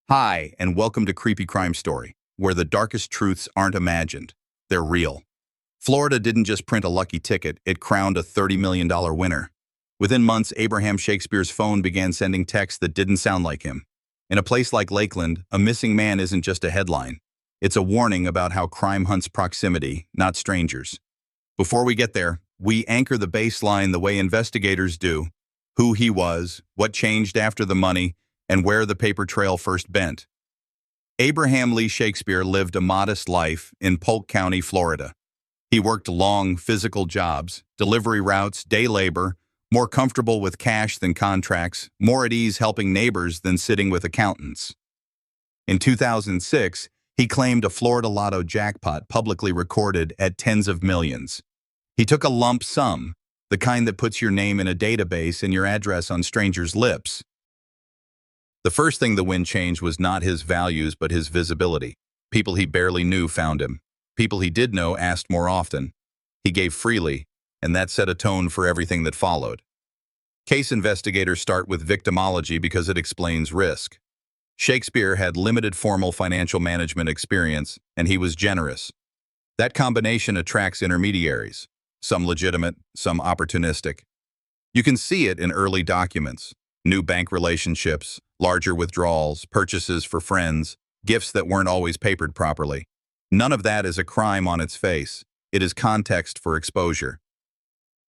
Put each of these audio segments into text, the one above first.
Hi, and welcome to Creepy Crime Story, where the darkest truths aren't imagined, they're real. Florida didn't just print a lucky ticket, it crowned a $30 million winner. Within months, Abraham Shakespeare's phone began sending texts that didn't sound like him. In a place like Lakeland, a missing man isn't just a headline. It's a warning about how crime hunts proximity, not strangers. Before we get there, we anchor the baseline the way investigators do: who he was, what changed after the money, and where the paper trail first bent. Abraham Lee Shakespeare lived a modest life in Polk County, Florida. He worked long, physical jobs, delivery routes, day labor, more comfortable with cash than contracts, more at ease helping neighbors than sitting with accountants. In 2006, he claimed a Florida Lotto jackpot publicly recorded at tens of millions. He took a lump sum, the kind that puts your name in a database and your address on strangers' lips. The first thing the wind changed was not his values but his visibility. People he barely knew found him. People he did know asked more often. He gave freely, and that set a tone for everything that followed. Case investigators start with victimology because it explains risk. Shakespeare had limited formal financial management experience, and he was generous. That combination attracts intermediaries, some legitimate, some opportunistic. You can see it in early documents: new bank relationships, larger withdrawals, purchases for friends, gifts that weren't always papered properly. None of that is a crime on its face. It is context for exposure.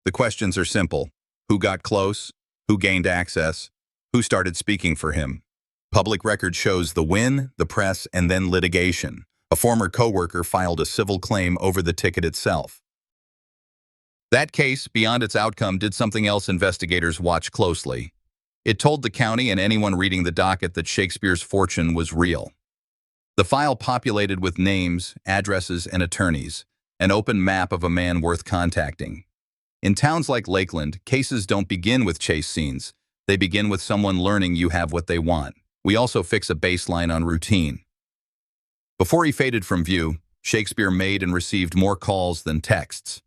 The questions are simple: who got close? Who gained access? Who started speaking for him? Public record shows the win, the press, and then litigation. A former coworker filed a civil claim over the ticket itself. That case, beyond its outcome, did something else investigators watch closely. It told the county and anyone reading the docket that Shakespeare's fortune was real. The file populated with names, addresses, and attorneys, an open map of a man worth contacting. In towns like Lakeland, cases don't begin with chase scenes. They begin with someone learning you have what they want. We also fix a baseline on routine. Before he faded from view, Shakespeare made and received more calls than texts.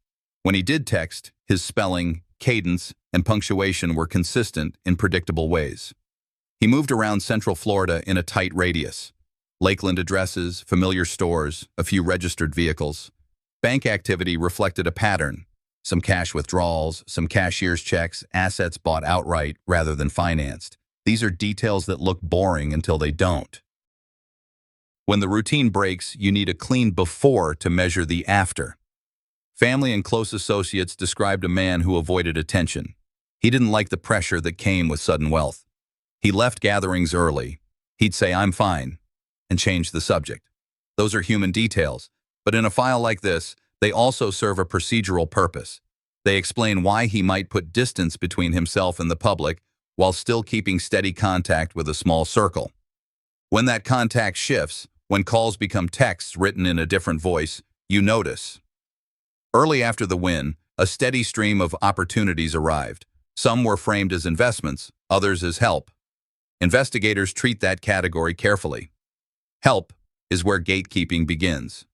When he did text, his spelling, cadence, and punctuation were consistent in predictable ways. He moved around Central Florida in a tight radius. Lakeland addresses, familiar stores, a few registered vehicles. Bank activity reflected a pattern: some cash withdrawals, some cashier's checks, assets bought outright rather than financed. These are details that look boring until they don't. When the routine breaks, you need a clean before to measure the after. Family and close associates described a man who avoided attention. He didn't like the pressure that came with sudden wealth. He left gatherings early. He'd say, "I'm fine," and change the subject. Those are human details, but in a file like this, they also serve a procedural purpose. They explain why he might put distance between himself and the public while still keeping steady contact with a small circle. When that contact shifts, when calls become texts written in a different voice, you notice. Early after the win, a steady stream of opportunities arrived. Some were framed as investments, others as help. Investigators treat that category carefully. Help is where gatekeeping begins.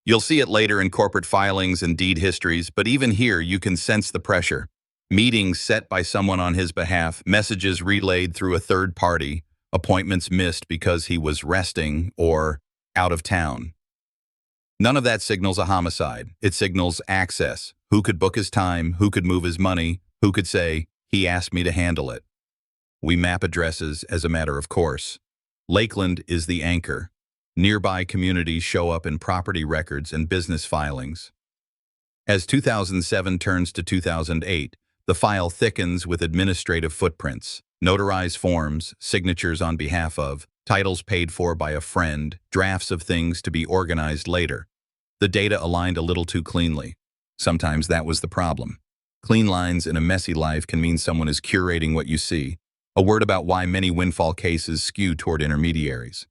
You'll see it later in corporate filings and deed histories, but even here you can sense the pressure. Meetings set by someone on his behalf, messages relayed through a third party, appointments missed because he was resting or out of town. None of that signals a homicide. It signals access. Who could book his time? Who could move his money? Who could say, "He asked me to handle it"? We map addresses as a matter of course. Lakeland is the anchor. Nearby communities show up in property records and business filings. As 2007 turns to 2008, the file thickens with administrative footprints: notarized forms, signatures on behalf of, titles paid for by a friend, drafts of things to be organized later. The data aligned a little too cleanly. Sometimes that was the problem. Clean lines in a messy life can mean someone is curating what you see. A word about why many windfall cases skew toward intermediaries.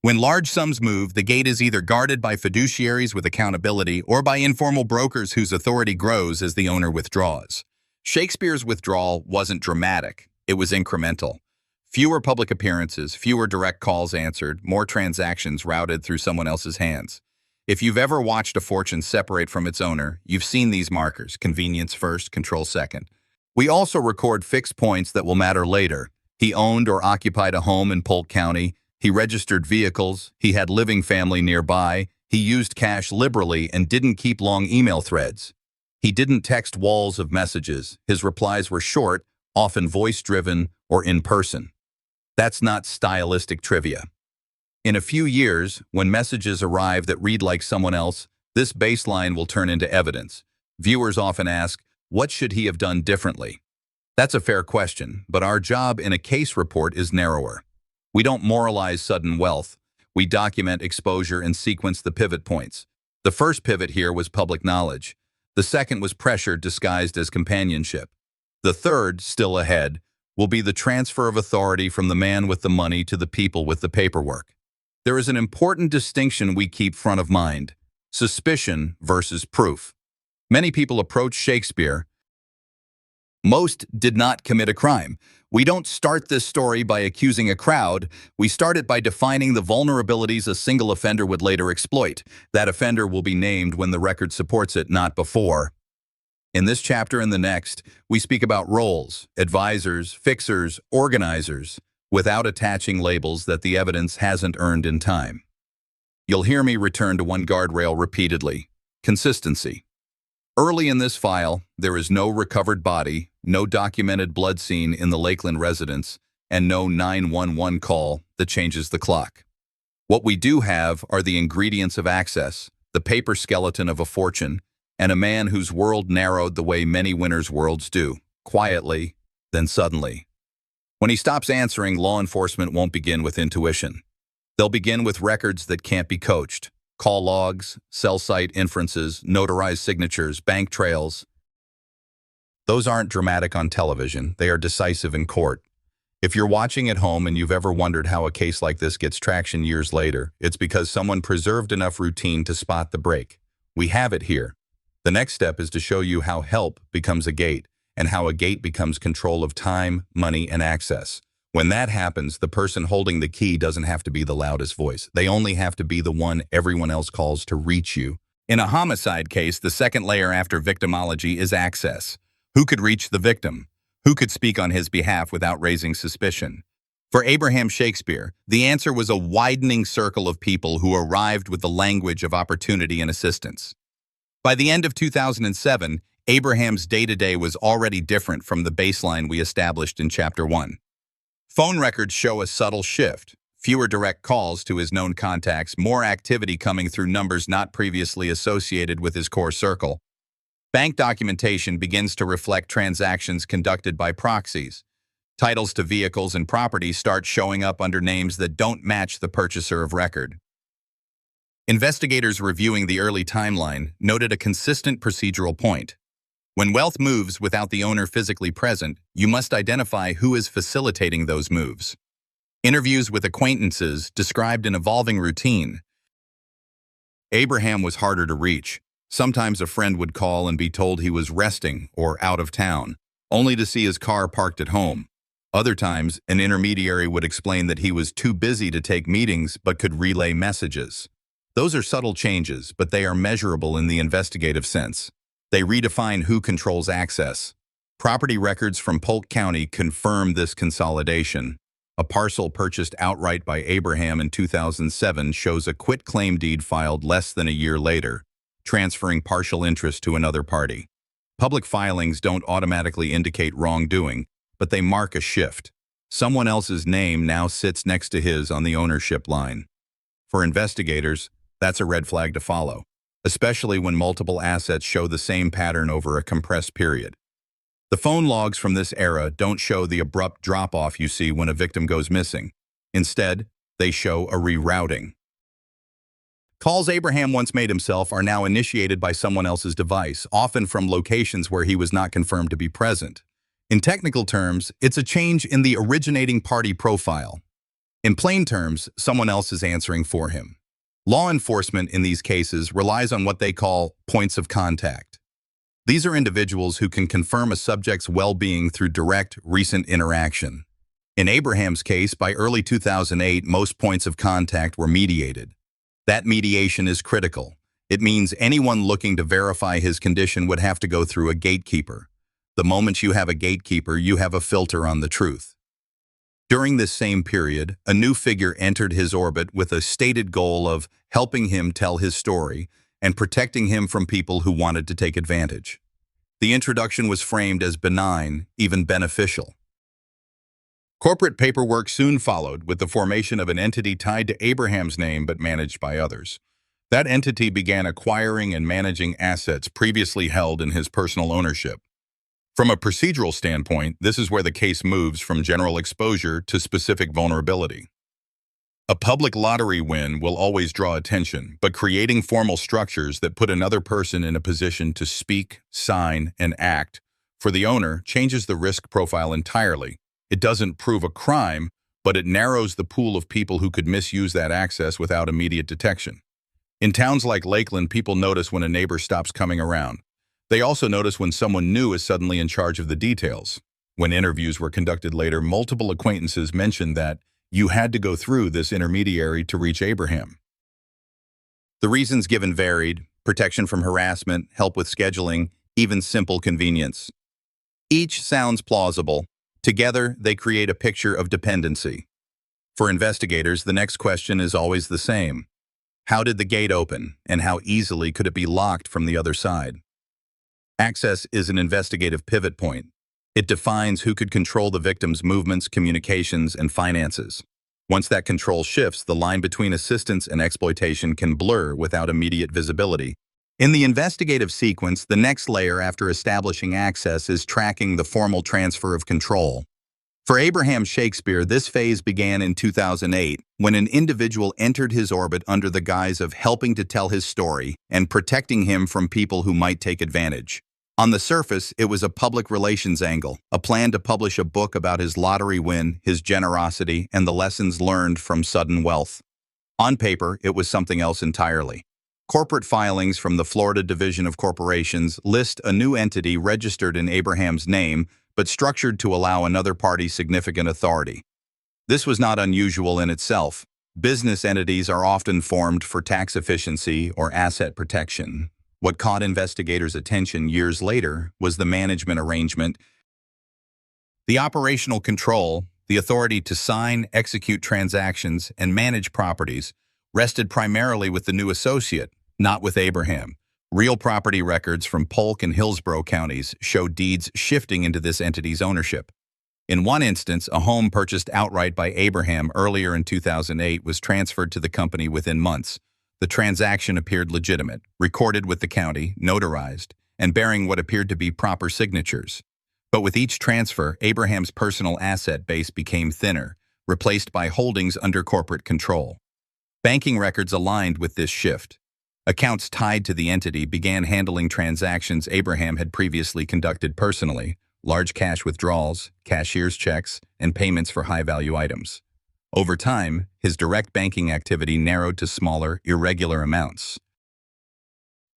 When large sums move, the gate is either guarded by fiduciaries with accountability or by informal brokers whose authority grows as the owner withdraws. Shakespeare's withdrawal wasn't dramatic. It was incremental. Fewer public appearances, fewer direct calls answered, more transactions routed through someone else's hands. If you've ever watched a fortune separate from its owner, you've seen these markers: convenience first, control second. We also record fixed points that will matter later. He owned or occupied a home in Polk County. He registered vehicles. He had living family nearby. He used cash liberally and didn't keep long email threads. He didn't text walls of messages. His replies were short, often voice-driven or in person. That's not stylistic trivia. In a few years, when messages arrive that read like someone else, this baseline will turn into evidence. Viewers often ask, what should he have done differently? That's a fair question, but our job in a case report is narrower. We don't moralize sudden wealth. We document exposure and sequence the pivot points. The first pivot here was public knowledge. The second was pressure disguised as companionship. The third, still ahead, will be the transfer of authority from the man with the money to the people with the paperwork. There is an important distinction we keep front of mind: suspicion versus proof. Many people approach Shakespeare. Most did not commit a crime. We don't start this story by accusing a crowd. We start it by defining the vulnerabilities a single offender would later exploit. That offender will be named when the record supports it, not before. In this chapter and the next, we speak about roles, advisors, fixers, organizers, without attaching labels that the evidence hasn't earned in time. You'll hear me return to one guardrail repeatedly: consistency. Early in this file, there is no recovered body, no documented blood scene in the Lakeland residence, and no 911 call that changes the clock. What we do have are the ingredients of access, the paper skeleton of a fortune, and a man whose world narrowed the way many winners' worlds do, quietly, then suddenly. When he stops answering, law enforcement won't begin with intuition. They'll begin with records that can't be coached: call logs, cell site inferences, notarized signatures, bank trails. Those aren't dramatic on television, they are decisive in court. If you're watching at home and you've ever wondered how a case like this gets traction years later, it's because someone preserved enough routine to spot the break. We have it here. The next step is to show you how help becomes a gate, and how a gate becomes control of time, money, and access. When that happens, the person holding the key doesn't have to be the loudest voice. They only have to be the one everyone else calls to reach you. In a homicide case, the second layer after victimology is access. Who could reach the victim? Who could speak on his behalf without raising suspicion? For Abraham Shakespeare, the answer was a widening circle of people who arrived with the language of opportunity and assistance. By the end of 2007, Abraham's day-to-day was already different from the baseline we established in Chapter 1. Phone records show a subtle shift: fewer direct calls to his known contacts, more activity coming through numbers not previously associated with his core circle. Bank documentation begins to reflect transactions conducted by proxies. Titles to vehicles and property start showing up under names that don't match the purchaser of record. Investigators reviewing the early timeline noted a consistent procedural point. When wealth moves without the owner physically present, you must identify who is facilitating those moves. Interviews with acquaintances described an evolving routine. Abraham was harder to reach. Sometimes a friend would call and be told he was resting or out of town, only to see his car parked at home. Other times, an intermediary would explain that he was too busy to take meetings but could relay messages. Those are subtle changes, but they are measurable in the investigative sense. They redefine who controls access. Property records from Polk County confirm this consolidation. A parcel purchased outright by Abraham in 2007 shows a quitclaim deed filed less than a year later, transferring partial interest to another party. Public filings don't automatically indicate wrongdoing, but they mark a shift. Someone else's name now sits next to his on the ownership line. For investigators, that's a red flag to follow, especially when multiple assets show the same pattern over a compressed period. The phone logs from this era don't show the abrupt drop-off you see when a victim goes missing. Instead, they show a rerouting. Calls Abraham once made himself are now initiated by someone else's device, often from locations where he was not confirmed to be present. In technical terms, it's a change in the originating party profile. In plain terms, someone else is answering for him. Law enforcement in these cases relies on what they call points of contact. These are individuals who can confirm a subject's well-being through direct, recent interaction. In Abraham's case, by early 2008, most points of contact were mediated. That mediation is critical. It means anyone looking to verify his condition would have to go through a gatekeeper. The moment you have a gatekeeper, you have a filter on the truth. During this same period, a new figure entered his orbit with a stated goal of helping him tell his story and protecting him from people who wanted to take advantage. The introduction was framed as benign, even beneficial. Corporate paperwork soon followed, with the formation of an entity tied to Abraham's name but managed by others. That entity began acquiring and managing assets previously held in his personal ownership. From a procedural standpoint, this is where the case moves from general exposure to specific vulnerability. A public lottery win will always draw attention, but creating formal structures that put another person in a position to speak, sign, and act for the owner changes the risk profile entirely. It doesn't prove a crime, but it narrows the pool of people who could misuse that access without immediate detection. In towns like Lakeland, people notice when a neighbor stops coming around. They also notice when someone new is suddenly in charge of the details. When interviews were conducted later, multiple acquaintances mentioned that you had to go through this intermediary to reach Abraham. The reasons given varied: protection from harassment, help with scheduling, even simple convenience. Each sounds plausible. Together, they create a picture of dependency. For investigators, the next question is always the same. How did the gate open, and how easily could it be locked from the other side? Access is an investigative pivot point. It defines who could control the victim's movements, communications, and finances. Once that control shifts, the line between assistance and exploitation can blur without immediate visibility. In the investigative sequence, the next layer after establishing access is tracking the formal transfer of control. For Abraham Shakespeare, this phase began in 2008, when an individual entered his orbit under the guise of helping to tell his story and protecting him from people who might take advantage. On the surface, it was a public relations angle, a plan to publish a book about his lottery win, his generosity, and the lessons learned from sudden wealth. On paper, it was something else entirely. Corporate filings from the Florida Division of Corporations list a new entity registered in Abraham's name, but structured to allow another party significant authority. This was not unusual in itself. Business entities are often formed for tax efficiency or asset protection. What caught investigators' attention years later was the management arrangement. The operational control, the authority to sign, execute transactions, and manage properties, rested primarily with the new associate, not with Abraham. Real property records from Polk and Hillsborough counties show deeds shifting into this entity's ownership. In one instance, a home purchased outright by Abraham earlier in 2008 was transferred to the company within months. The transaction appeared legitimate, recorded with the county, notarized, and bearing what appeared to be proper signatures. But with each transfer, Abraham's personal asset base became thinner, replaced by holdings under corporate control. Banking records aligned with this shift. Accounts tied to the entity began handling transactions Abraham had previously conducted personally: large cash withdrawals, cashier's checks, and payments for high-value items. Over time, his direct banking activity narrowed to smaller, irregular amounts.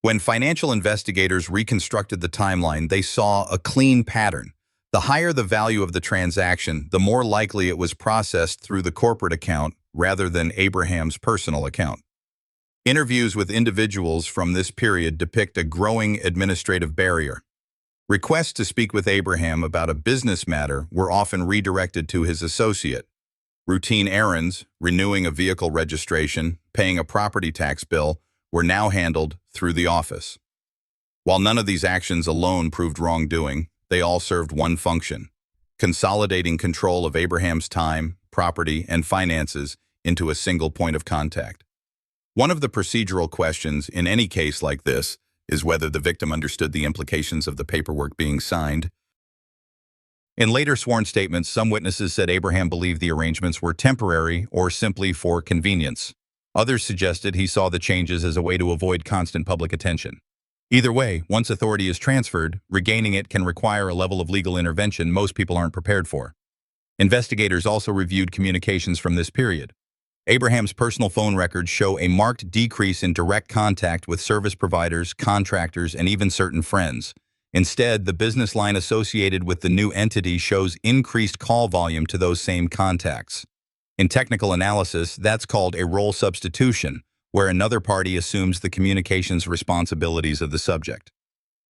When financial investigators reconstructed the timeline, they saw a clean pattern. The higher the value of the transaction, the more likely it was processed through the corporate account rather than Abraham's personal account. Interviews with individuals from this period depict a growing administrative barrier. Requests to speak with Abraham about a business matter were often redirected to his associate. Routine errands, renewing a vehicle registration, paying a property tax bill, were now handled through the office. While none of these actions alone proved wrongdoing, they all served one function: consolidating control of Abraham's time, property, and finances into a single point of contact. One of the procedural questions in any case like this is whether the victim understood the implications of the paperwork being signed. In later sworn statements, some witnesses said Abraham believed the arrangements were temporary or simply for convenience. Others suggested he saw the changes as a way to avoid constant public attention. Either way, once authority is transferred, regaining it can require a level of legal intervention most people aren't prepared for. Investigators also reviewed communications from this period. Abraham's personal phone records show a marked decrease in direct contact with service providers, contractors, and even certain friends. Instead, the business line associated with the new entity shows increased call volume to those same contacts. In technical analysis, that's called a role substitution, where another party assumes the communications responsibilities of the subject.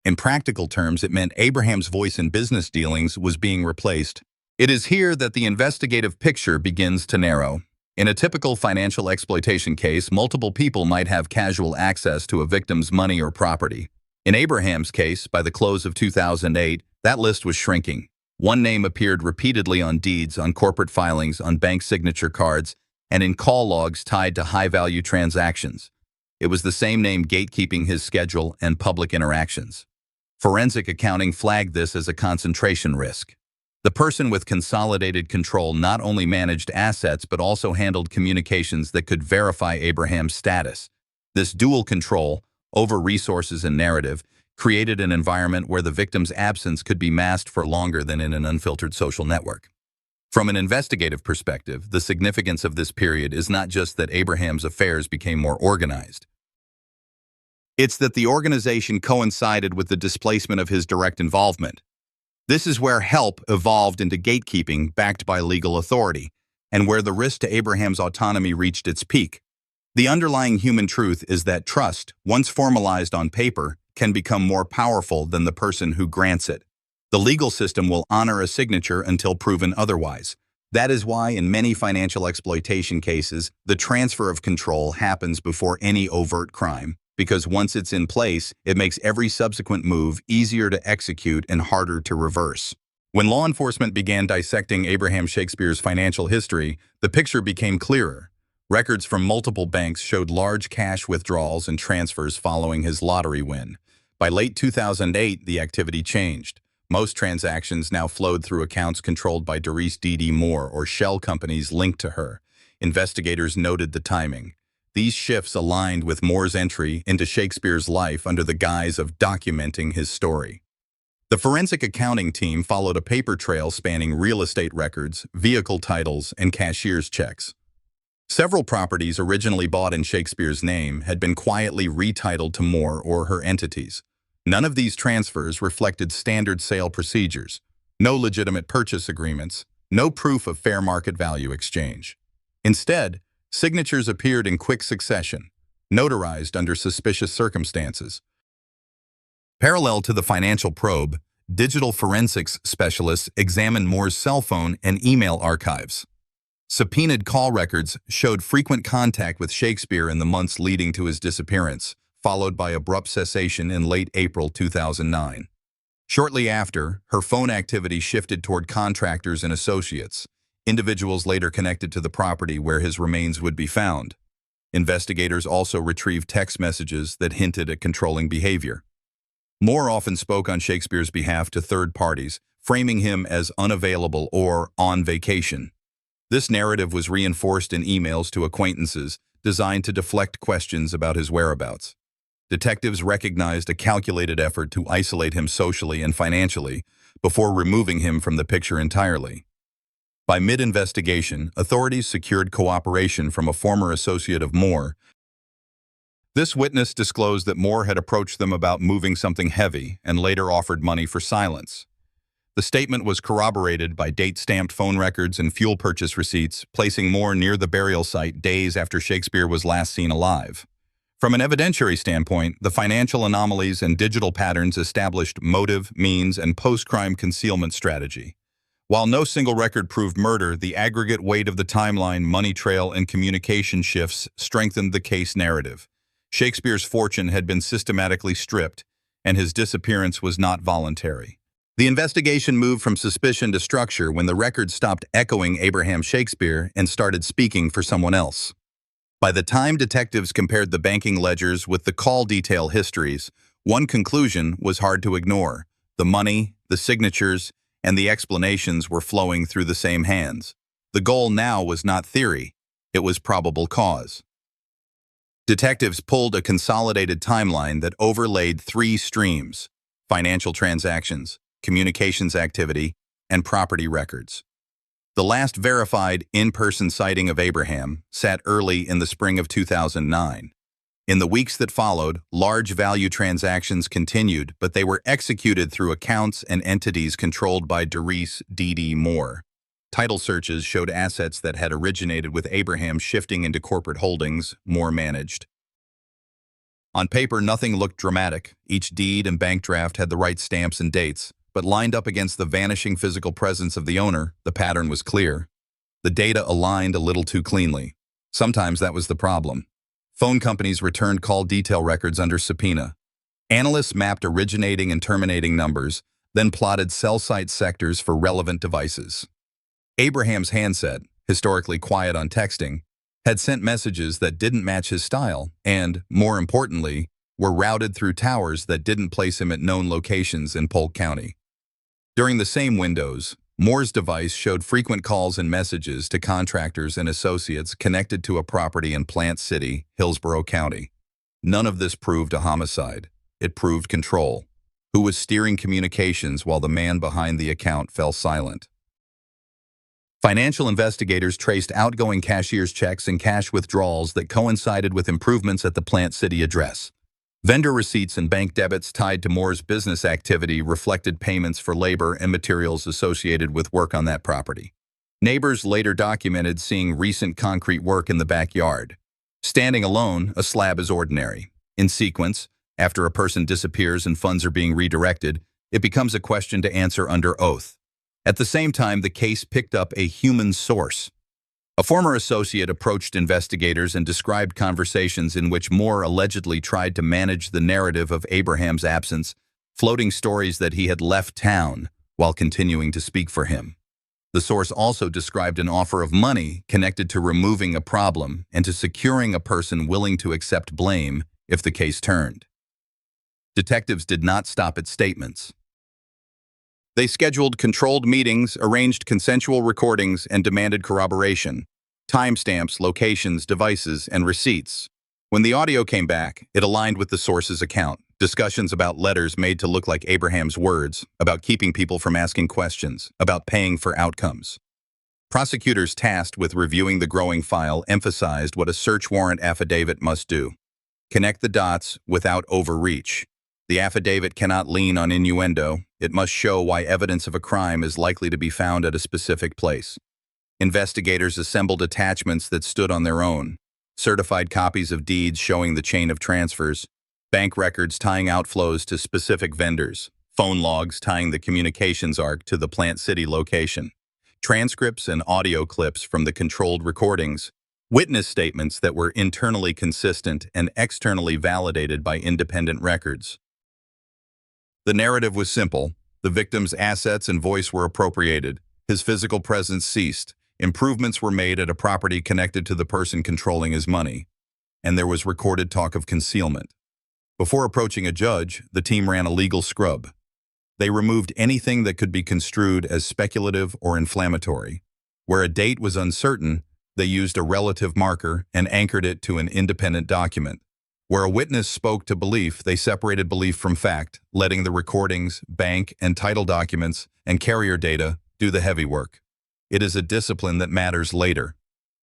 In practical terms, it meant Abraham's voice in business dealings was being replaced It is here that the investigative picture begins to narrow. In a typical financial exploitation case, multiple people might have casual access to a victim's money or property. In Abraham's case, by the close of 2008, that list was shrinking. One name appeared repeatedly on deeds, on corporate filings, on bank signature cards, and in call logs tied to high-value transactions. It was the same name gatekeeping his schedule and public interactions. Forensic accounting flagged this as a concentration risk. The person with consolidated control not only managed assets but also handled communications that could verify Abraham's status. This dual control, over resources and narrative, created an environment where the victim's absence could be masked for longer than in an unfiltered social network. From an investigative perspective, the significance of this period is not just that Abraham's affairs became more organized. It's that the organization coincided with the displacement of his direct involvement. This is where help evolved into gatekeeping backed by legal authority, and where the risk to Abraham's autonomy reached its peak. The underlying human truth is that trust, once formalized on paper, can become more powerful than the person who grants it. The legal system will honor a signature until proven otherwise. That is why in many financial exploitation cases, the transfer of control happens before any overt crime, because once it's in place, it makes every subsequent move easier to execute and harder to reverse. When law enforcement began dissecting Abraham Shakespeare's financial history, the picture became clearer. Records from multiple banks showed large cash withdrawals and transfers following his lottery win. By late 2008, the activity changed. Most transactions now flowed through accounts controlled by Dorice Dee Dee or shell companies linked to her. Investigators noted the timing. These shifts aligned with Moore's entry into Shakespeare's life under the guise of documenting his story. The forensic accounting team followed a paper trail spanning real estate records, vehicle titles, and cashier's checks. Several properties originally bought in Shakespeare's name had been quietly retitled to Moore or her entities. None of these transfers reflected standard sale procedures, no legitimate purchase agreements, no proof of fair market value exchange. Instead, signatures appeared in quick succession, notarized under suspicious circumstances. Parallel to the financial probe, digital forensics specialists examined Moore's cell phone and email archives. Subpoenaed call records showed frequent contact with Shakespeare in the months leading to his disappearance, followed by abrupt cessation in late April 2009. Shortly after, her phone activity shifted toward contractors and associates, individuals later connected to the property where his remains would be found. Investigators also retrieved text messages that hinted at controlling behavior. Moore often spoke on Shakespeare's behalf to third parties, framing him as unavailable or on vacation. This narrative was reinforced in emails to acquaintances, designed to deflect questions about his whereabouts. Detectives recognized a calculated effort to isolate him socially and financially before removing him from the picture entirely. By mid-investigation, authorities secured cooperation from a former associate of Moore. This witness disclosed that Moore had approached them about moving something heavy and later offered money for silence. The statement was corroborated by date-stamped phone records and fuel purchase receipts, placing Moore near the burial site days after Shakespeare was last seen alive. From an evidentiary standpoint, the financial anomalies and digital patterns established motive, means, and post-crime concealment strategy. While no single record proved murder, the aggregate weight of the timeline, money trail, and communication shifts strengthened the case narrative. Shakespeare's fortune had been systematically stripped, and his disappearance was not voluntary. The investigation moved from suspicion to structure when the records stopped echoing Abraham Shakespeare and started speaking for someone else. By the time detectives compared the banking ledgers with the call detail histories, one conclusion was hard to ignore. The money, the signatures, and the explanations were flowing through the same hands. The goal now was not theory, it was probable cause. Detectives pulled a consolidated timeline that overlaid three streams: financial transactions, communications activity, and property records. The last verified in-person sighting of Abraham sat early in the spring of 2009. In the weeks that followed, large value transactions continued, but they were executed through accounts and entities controlled by Dorice Dee Dee Moore. Title searches showed assets that had originated with Abraham shifting into corporate holdings, Moore managed. On paper, nothing looked dramatic. Each deed and bank draft had the right stamps and dates, but lined up against the vanishing physical presence of the owner, the pattern was clear. The data aligned a little too cleanly. Sometimes that was the problem. Phone companies returned call detail records under subpoena. Analysts mapped originating and terminating numbers, then plotted cell site sectors for relevant devices. Abraham's handset, historically quiet on texting, had sent messages that didn't match his style and, more importantly, were routed through towers that didn't place him at known locations in Polk County. During the same windows, Moore's device showed frequent calls and messages to contractors and associates connected to a property in Plant City, Hillsborough County. None of this proved a homicide. It proved control. Who was steering communications while the man behind the account fell silent? Financial investigators traced outgoing cashier's checks and cash withdrawals that coincided with improvements at the Plant City address. Vendor receipts and bank debits tied to Moore's business activity reflected payments for labor and materials associated with work on that property. Neighbors later documented seeing recent concrete work in the backyard. Standing alone, a slab is ordinary. In sequence, after a person disappears and funds are being redirected, it becomes a question to answer under oath. At the same time, the case picked up a human source. A former associate approached investigators and described conversations in which Moore allegedly tried to manage the narrative of Abraham's absence, floating stories that he had left town while continuing to speak for him. The source also described an offer of money connected to removing a problem and to securing a person willing to accept blame if the case turned. Detectives did not stop at statements. They scheduled controlled meetings, arranged consensual recordings, and demanded corroboration, timestamps, locations, devices, and receipts. When the audio came back, it aligned with the source's account. Discussions about letters made to look like Abraham's words, about keeping people from asking questions, about paying for outcomes. Prosecutors tasked with reviewing the growing file emphasized what a search warrant affidavit must do: connect the dots without overreach. The affidavit cannot lean on innuendo. It must show why evidence of a crime is likely to be found at a specific place. Investigators assembled attachments that stood on their own: certified copies of deeds showing the chain of transfers, bank records tying outflows to specific vendors, phone logs tying the communications arc to the Plant City location, transcripts and audio clips from the controlled recordings, witness statements that were internally consistent and externally validated by independent records. The narrative was simple. The victim's assets and voice were appropriated. His physical presence ceased. Improvements were made at a property connected to the person controlling his money. And there was recorded talk of concealment. Before approaching a judge, the team ran a legal scrub. They removed anything that could be construed as speculative or inflammatory. Where a date was uncertain, they used a relative marker and anchored it to an independent document. Where a witness spoke to belief, they separated belief from fact, letting the recordings, bank and title documents, and carrier data do the heavy work. It is a discipline that matters later.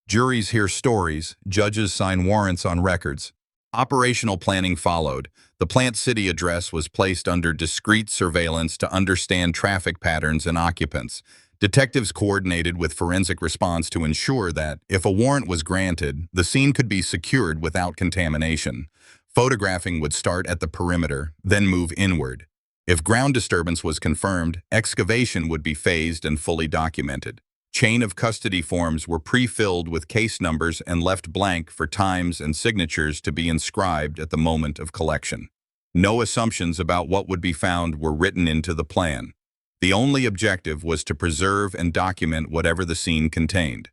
Juries hear stories, judges sign warrants on records. Operational planning followed. The Plant City address was placed under discreet surveillance to understand traffic patterns and occupants. Detectives coordinated with forensic response to ensure that, if a warrant was granted, the scene could be secured without contamination. Photographing would start at the perimeter, then move inward. If ground disturbance was confirmed, excavation would be phased and fully documented. Chain of custody forms were pre-filled with case numbers and left blank for times and signatures to be inscribed at the moment of collection. No assumptions about what would be found were written into the plan. The only objective was to preserve and document whatever the scene contained.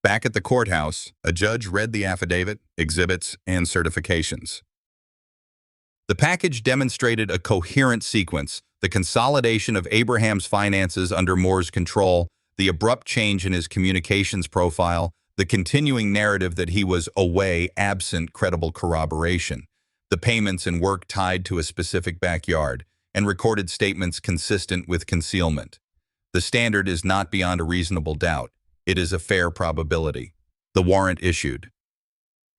Back at the courthouse, a judge read the affidavit, exhibits, and certifications. The package demonstrated a coherent sequence: the consolidation of Abraham's finances under Moore's control, the abrupt change in his communications profile, the continuing narrative that he was away absent credible corroboration, the payments and work tied to a specific backyard, and recorded statements consistent with concealment. The standard is not beyond a reasonable doubt. It is a fair probability. The warrant issued.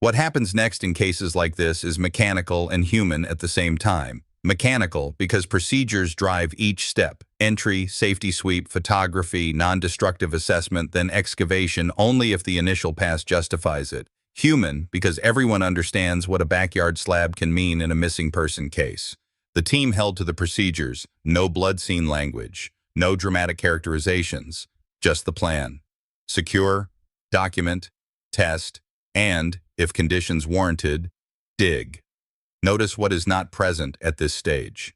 What happens next in cases like this is mechanical and human at the same time. Mechanical because procedures drive each step: entry, safety sweep, photography, non-destructive assessment, then excavation only if the initial pass justifies it. Human because everyone understands what a backyard slab can mean in a missing person case. The team held to the procedures, no blood scene language, no dramatic characterizations, just the plan. Secure, document, test, and, if conditions warranted, dig. Notice what is not present at this stage.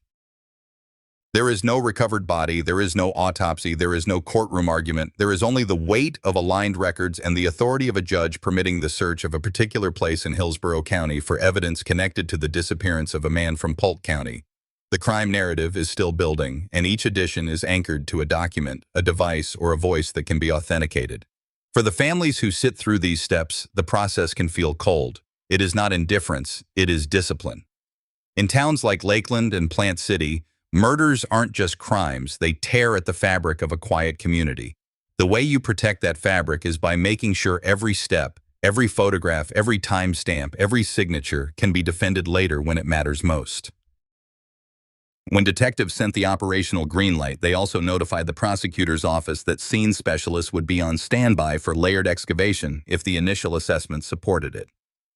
There is no recovered body, there is no autopsy, there is no courtroom argument, there is only the weight of aligned records and the authority of a judge permitting the search of a particular place in Hillsborough County for evidence connected to the disappearance of a man from Polk County. The crime narrative is still building, and each edition is anchored to a document, a device, or a voice that can be authenticated. For the families who sit through these steps, the process can feel cold. It is not indifference, it is discipline. In towns like Lakeland and Plant City, murders aren't just crimes, they tear at the fabric of a quiet community. The way you protect that fabric is by making sure every step, every photograph, every timestamp, every signature can be defended later when it matters most. When detectives sent the operational green light, they also notified the prosecutor's office that scene specialists would be on standby for layered excavation if the initial assessment supported it.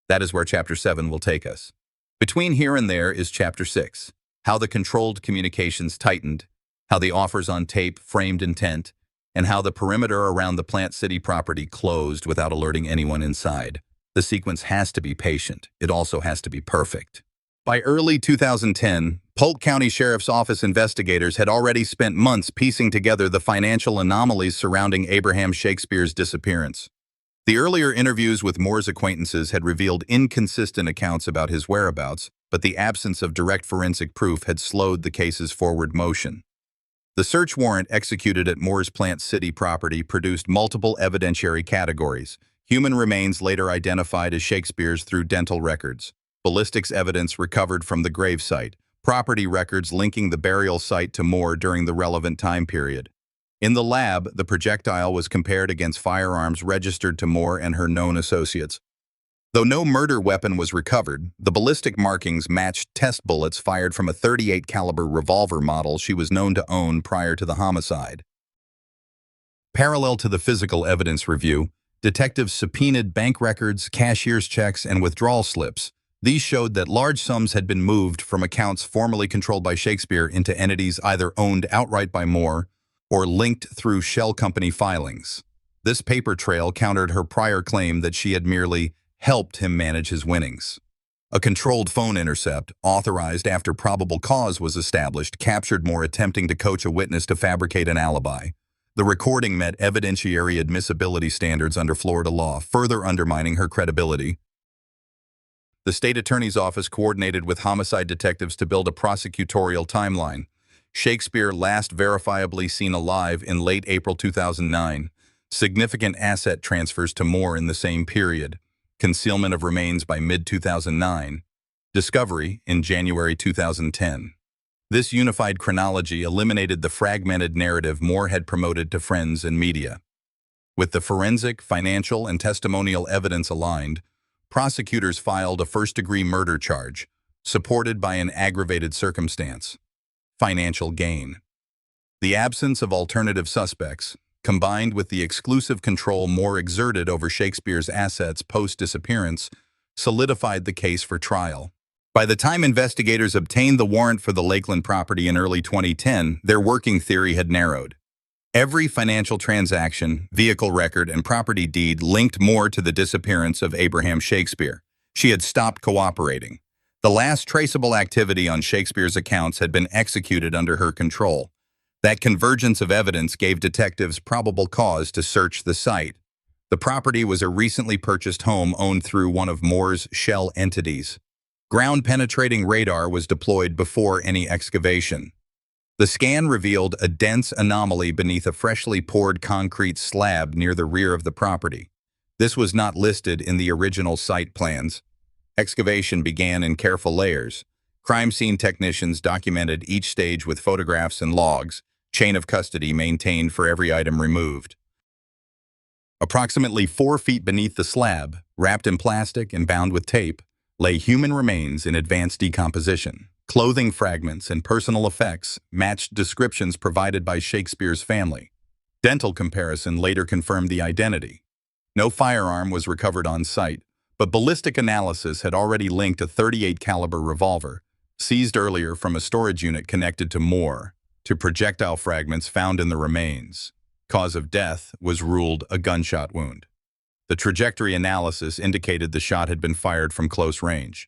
That is where Chapter 7 will take us. Between here and there is Chapter 6, how the controlled communications tightened, how the offers on tape framed intent, and how the perimeter around the Plant City property closed without alerting anyone inside. The sequence has to be patient. It also has to be perfect. By early 2010, Polk County Sheriff's Office investigators had already spent months piecing together the financial anomalies surrounding Abraham Shakespeare's disappearance. The earlier interviews with Moore's acquaintances had revealed inconsistent accounts about his whereabouts, but the absence of direct forensic proof had slowed the case's forward motion. The search warrant executed at Moore's Plant City property produced multiple evidentiary categories. Human remains later identified as Shakespeare's through dental records. Ballistics evidence recovered from the grave site. Property records linking the burial site to Moore during the relevant time period. In the lab, the projectile was compared against firearms registered to Moore and her known associates. Though no murder weapon was recovered, the ballistic markings matched test bullets fired from a .38 caliber revolver model she was known to own prior to the homicide. Parallel to the physical evidence review, detectives subpoenaed bank records, cashier's checks, and withdrawal slips. These showed that large sums had been moved from accounts formerly controlled by Shakespeare into entities either owned outright by Moore or linked through shell company filings. This paper trail countered her prior claim that she had merely helped him manage his winnings. A controlled phone intercept, authorized after probable cause was established, captured Moore attempting to coach a witness to fabricate an alibi. The recording met evidentiary admissibility standards under Florida law, further undermining her credibility. The state attorney's office coordinated with homicide detectives to build a prosecutorial timeline. Shakespeare last verifiably seen alive in late April 2009. Significant asset transfers to Moore in the same period. Concealment of remains by mid-2009. Discovery in January 2010. This unified chronology eliminated the fragmented narrative Moore had promoted to friends and media. With the forensic, financial, and testimonial evidence aligned, prosecutors filed a first-degree murder charge, supported by an aggravated circumstance: financial gain. The absence of alternative suspects, combined with the exclusive control Moore exerted over Shakespeare's assets post-disappearance, solidified the case for trial. By the time investigators obtained the warrant for the Lakeland property in early 2010, their working theory had narrowed. Every financial transaction, vehicle record, and property deed linked Moore to the disappearance of Abraham Shakespeare. She had stopped cooperating. The last traceable activity on Shakespeare's accounts had been executed under her control. That convergence of evidence gave detectives probable cause to search the site. The property was a recently purchased home owned through one of Moore's shell entities. Ground-penetrating radar was deployed before any excavation. The scan revealed a dense anomaly beneath a freshly poured concrete slab near the rear of the property. This was not listed in the original site plans. Excavation began in careful layers. Crime scene technicians documented each stage with photographs and logs, chain of custody maintained for every item removed. Approximately 4 feet beneath the slab, wrapped in plastic and bound with tape, lay human remains in advanced decomposition. Clothing fragments and personal effects matched descriptions provided by Shakespeare's family. Dental comparison later confirmed the identity. No firearm was recovered on site, but ballistic analysis had already linked a .38 caliber revolver, seized earlier from a storage unit connected to Moore, to projectile fragments found in the remains. Cause of death was ruled a gunshot wound. The trajectory analysis indicated the shot had been fired from close range.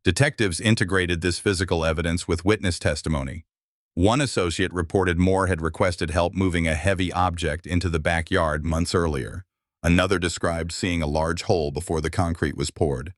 Detectives integrated this physical evidence with witness testimony. One associate reported Moore had requested help moving a heavy object into the backyard months earlier. Another described seeing a large hole before the concrete was poured.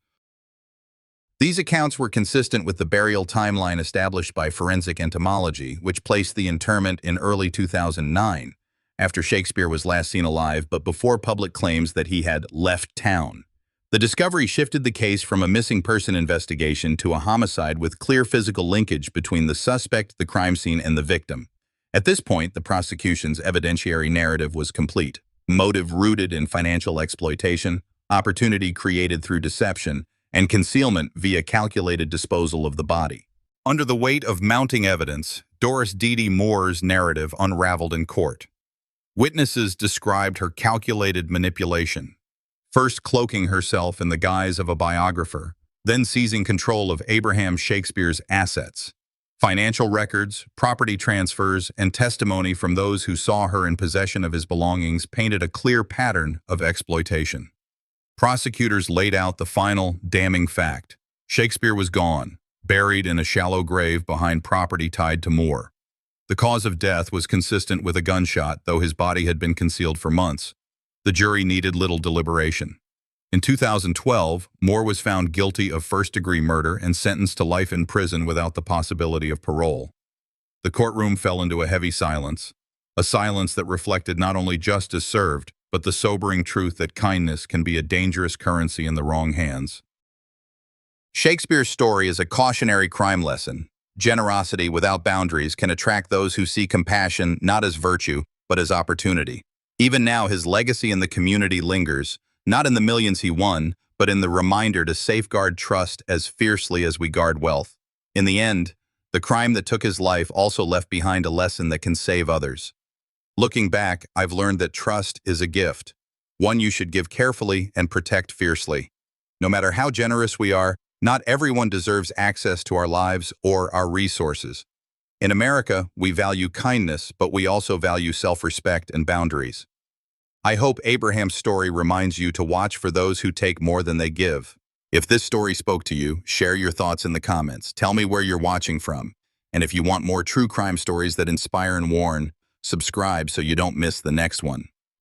These accounts were consistent with the burial timeline established by forensic entomology, which placed the interment in early 2009, after Shakespeare was last seen alive but before public claims that he had left town. The discovery shifted the case from a missing person investigation to a homicide with clear physical linkage between the suspect, the crime scene, and the victim. At this point, the prosecution's evidentiary narrative was complete. Motive rooted in financial exploitation, opportunity created through deception, and concealment via calculated disposal of the body. Under the weight of mounting evidence, Dorice Dee Dee Moore's narrative unraveled in court. Witnesses described her calculated manipulation, first cloaking herself in the guise of a biographer, then seizing control of Abraham Shakespeare's assets. Financial records, property transfers, and testimony from those who saw her in possession of his belongings painted a clear pattern of exploitation. Prosecutors laid out the final, damning fact. Shakespeare was gone, buried in a shallow grave behind property tied to Moore. The cause of death was consistent with a gunshot, though his body had been concealed for months. The jury needed little deliberation. In 2012, Moore was found guilty of first-degree murder and sentenced to life in prison without the possibility of parole. The courtroom fell into a heavy silence, a silence that reflected not only justice served, but the sobering truth that kindness can be a dangerous currency in the wrong hands. Shakespeare's story is a cautionary crime lesson. Generosity without boundaries can attract those who see compassion not as virtue, but as opportunity. Even now, his legacy in the community lingers, not in the millions he won, but in the reminder to safeguard trust as fiercely as we guard wealth. In the end, the crime that took his life also left behind a lesson that can save others. Looking back, I've learned that trust is a gift, one you should give carefully and protect fiercely. No matter how generous we are, not everyone deserves access to our lives or our resources. In America, we value kindness, but we also value self-respect and boundaries. I hope Abraham's story reminds you to watch for those who take more than they give. If this story spoke to you, share your thoughts in the comments. Tell me where you're watching from. And if you want more true crime stories that inspire and warn, subscribe so you don't miss the next one.